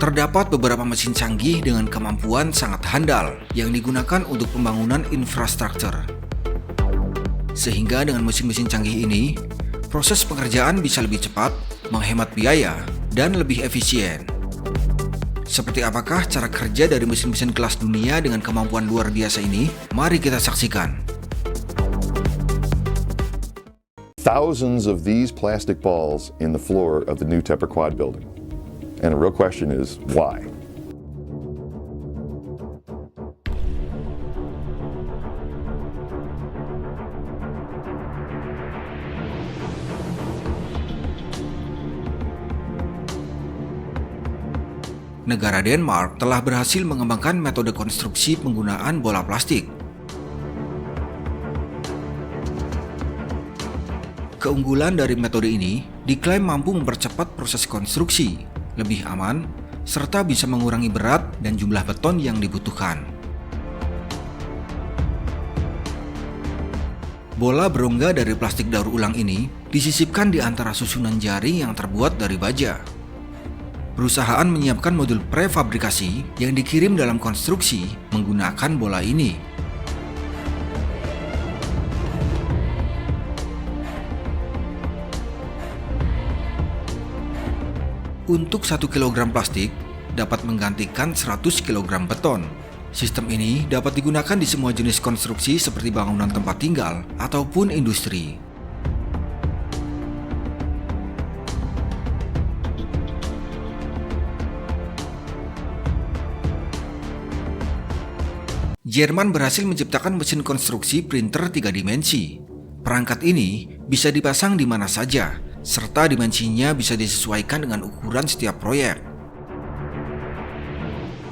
Terdapat beberapa mesin canggih dengan kemampuan sangat handal yang digunakan untuk pembangunan infrastruktur. Sehingga dengan mesin-mesin canggih ini, proses pengerjaan bisa lebih cepat, menghemat biaya, dan lebih efisien. Seperti apakah cara kerja dari mesin-mesin kelas dunia dengan kemampuan luar biasa ini? Mari kita saksikan. Thousands of these plastic balls in the floor of the new Tepper Quad building. And the real question is, why? Negara Denmark telah berhasil mengembangkan metode konstruksi penggunaan bola plastik. Keunggulan dari metode ini diklaim mampu mempercepat proses konstruksi, lebih aman, serta bisa mengurangi berat dan jumlah beton yang dibutuhkan. Bola berongga dari plastik daur ulang ini disisipkan di antara susunan jaring yang terbuat dari baja. Perusahaan menyiapkan modul prefabrikasi yang dikirim dalam konstruksi menggunakan bola ini. Untuk 1 kg plastik dapat menggantikan 100 kg beton. Sistem ini dapat digunakan di semua jenis konstruksi seperti bangunan tempat tinggal ataupun industri. Jerman berhasil menciptakan mesin konstruksi printer 3 dimensi. Perangkat ini bisa dipasang di mana saja, serta dimensinya bisa disesuaikan dengan ukuran setiap proyek.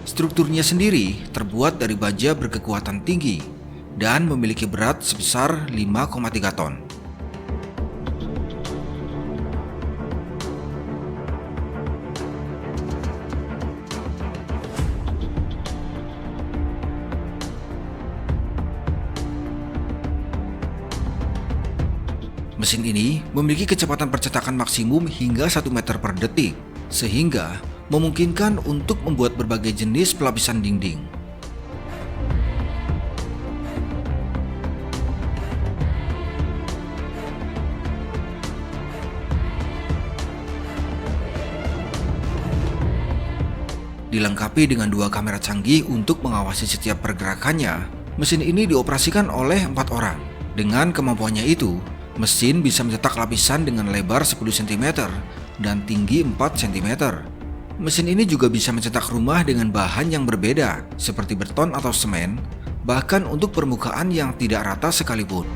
Strukturnya sendiri terbuat dari baja berkekuatan tinggi dan memiliki berat sebesar 5,3 ton. Mesin ini memiliki kecepatan percetakan maksimum hingga 1 meter per detik, sehingga memungkinkan untuk membuat berbagai jenis pelapisan dinding. Dilengkapi dengan 2 kamera canggih untuk mengawasi setiap pergerakannya, mesin ini dioperasikan oleh 4 orang. Dengan kemampuannya itu, mesin bisa mencetak lapisan dengan lebar 10 cm dan tinggi 4 cm. Mesin ini juga bisa mencetak rumah dengan bahan yang berbeda, seperti beton atau semen, bahkan untuk permukaan yang tidak rata sekalipun.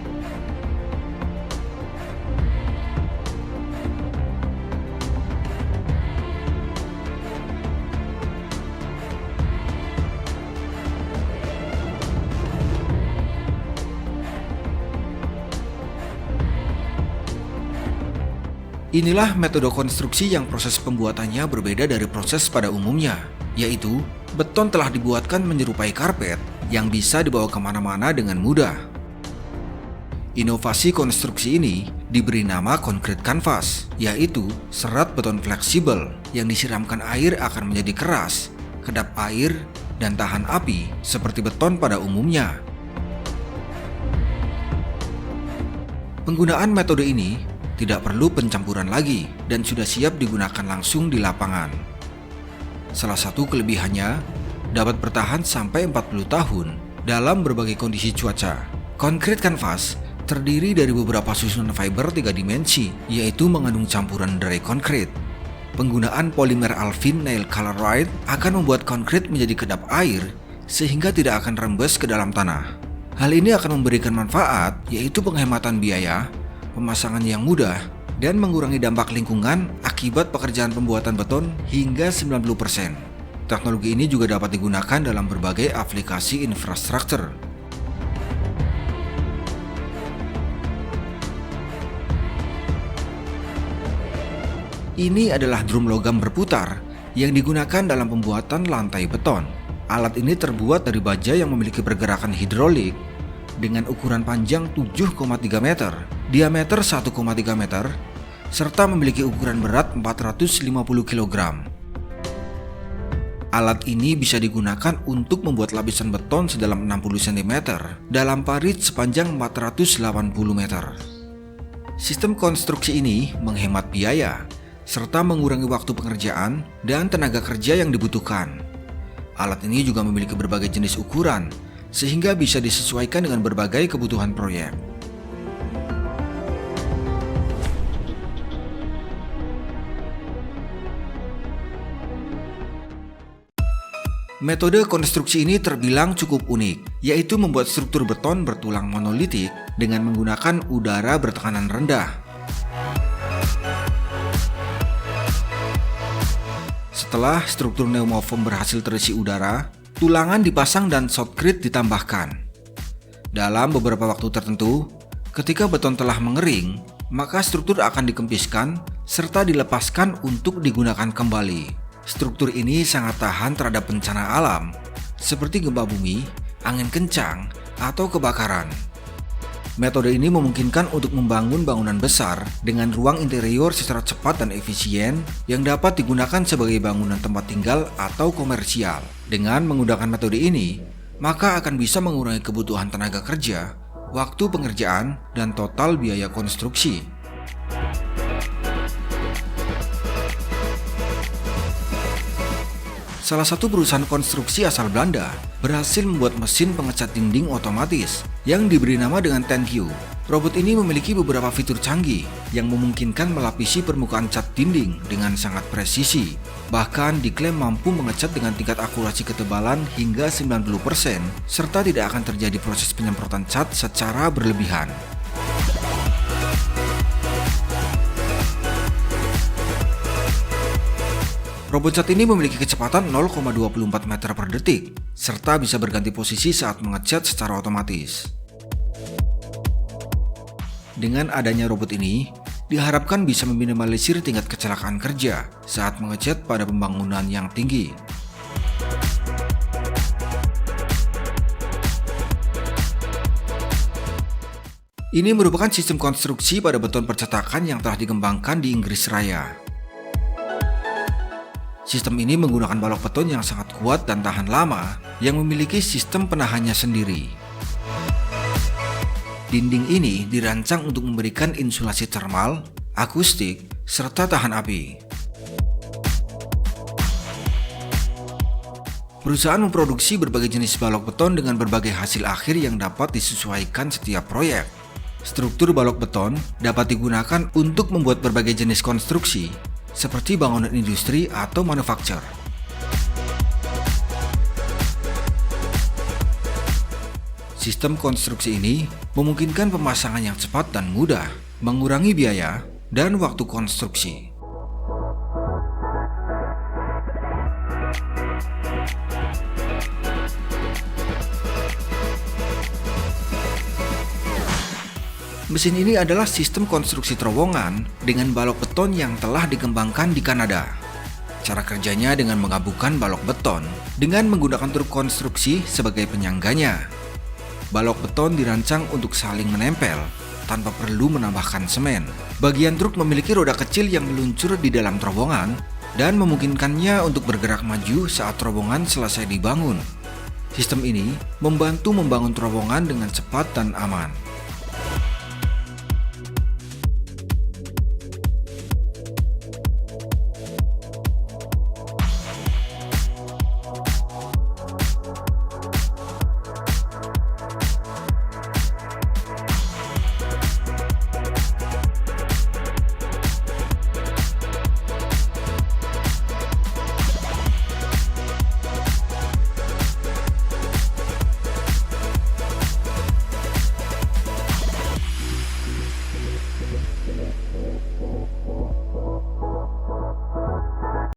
Inilah metode konstruksi yang proses pembuatannya berbeda dari proses pada umumnya, yaitu beton telah dibuatkan menyerupai karpet yang bisa dibawa kemana-mana dengan mudah. Inovasi konstruksi ini diberi nama concrete canvas, yaitu serat beton fleksibel yang disiramkan air akan menjadi keras, kedap air, dan tahan api seperti beton pada umumnya. Penggunaan metode ini tidak perlu pencampuran lagi dan sudah siap digunakan langsung di lapangan. Salah satu kelebihannya dapat bertahan sampai 40 tahun dalam berbagai kondisi cuaca. Concrete canvas terdiri dari beberapa susunan fiber 3 dimensi, yaitu mengandung campuran dry concrete. Penggunaan polimer Alvin Nail Chloride akan membuat konkrit menjadi kedap air sehingga tidak akan rembes ke dalam tanah. Hal ini akan memberikan manfaat, yaitu penghematan biaya, pemasangan yang mudah, dan mengurangi dampak lingkungan akibat pekerjaan pembuatan beton hingga 90%. Teknologi ini juga dapat digunakan dalam berbagai aplikasi infrastruktur. Ini adalah drum logam berputar yang digunakan dalam pembuatan lantai beton. Alat ini terbuat dari baja yang memiliki pergerakan hidrolik dengan ukuran panjang 7,3 meter, diameter 1,3 meter, serta memiliki ukuran berat 450 kg. Alat ini bisa digunakan untuk membuat lapisan beton sedalam 60 cm dalam parit sepanjang 480 meter. Sistem konstruksi ini menghemat biaya, serta mengurangi waktu pengerjaan dan tenaga kerja yang dibutuhkan. Alat ini juga memiliki berbagai jenis ukuran, sehingga bisa disesuaikan dengan berbagai kebutuhan proyek. Metode konstruksi ini terbilang cukup unik, yaitu membuat struktur beton bertulang monolitik dengan menggunakan udara bertekanan rendah. Setelah struktur pneumofoam berhasil terisi udara, tulangan dipasang dan shotcrete ditambahkan. Dalam beberapa waktu tertentu, ketika beton telah mengering, maka struktur akan dikempiskan serta dilepaskan untuk digunakan kembali. Struktur ini sangat tahan terhadap bencana alam, seperti gempa bumi, angin kencang, atau kebakaran. Metode ini memungkinkan untuk membangun bangunan besar dengan ruang interior secara cepat dan efisien yang dapat digunakan sebagai bangunan tempat tinggal atau komersial. Dengan menggunakan metode ini, maka akan bisa mengurangi kebutuhan tenaga kerja, waktu pengerjaan, dan total biaya konstruksi. Salah satu perusahaan konstruksi asal Belanda berhasil membuat mesin pengecat dinding otomatis yang diberi nama dengan TenQ. Robot ini memiliki beberapa fitur canggih yang memungkinkan melapisi permukaan cat dinding dengan sangat presisi. Bahkan diklaim mampu mengecat dengan tingkat akurasi ketebalan hingga 90% serta tidak akan terjadi proses penyemprotan cat secara berlebihan. Robot cat ini memiliki kecepatan 0,24 meter per detik, serta bisa berganti posisi saat mengecat secara otomatis. Dengan adanya robot ini, diharapkan bisa meminimalisir tingkat kecelakaan kerja saat mengecat pada pembangunan yang tinggi. Ini merupakan sistem konstruksi pada beton percetakan yang telah dikembangkan di Inggris Raya. Sistem ini menggunakan balok beton yang sangat kuat dan tahan lama yang memiliki sistem penahannya sendiri. Dinding ini dirancang untuk memberikan insulasi termal, akustik, serta tahan api. Perusahaan memproduksi berbagai jenis balok beton dengan berbagai hasil akhir yang dapat disesuaikan setiap proyek. Struktur balok beton dapat digunakan untuk membuat berbagai jenis konstruksi, seperti bangunan industri atau manufaktur. Sistem konstruksi ini memungkinkan pemasangan yang cepat dan mudah, mengurangi biaya dan waktu konstruksi. Mesin ini adalah sistem konstruksi terowongan dengan balok beton yang telah dikembangkan di Kanada. Cara kerjanya dengan menggabungkan balok beton dengan menggunakan truk konstruksi sebagai penyangganya. Balok beton dirancang untuk saling menempel tanpa perlu menambahkan semen. Bagian truk memiliki roda kecil yang meluncur di dalam terowongan dan memungkinkannya untuk bergerak maju saat terowongan selesai dibangun. Sistem ini membantu membangun terowongan dengan cepat dan aman.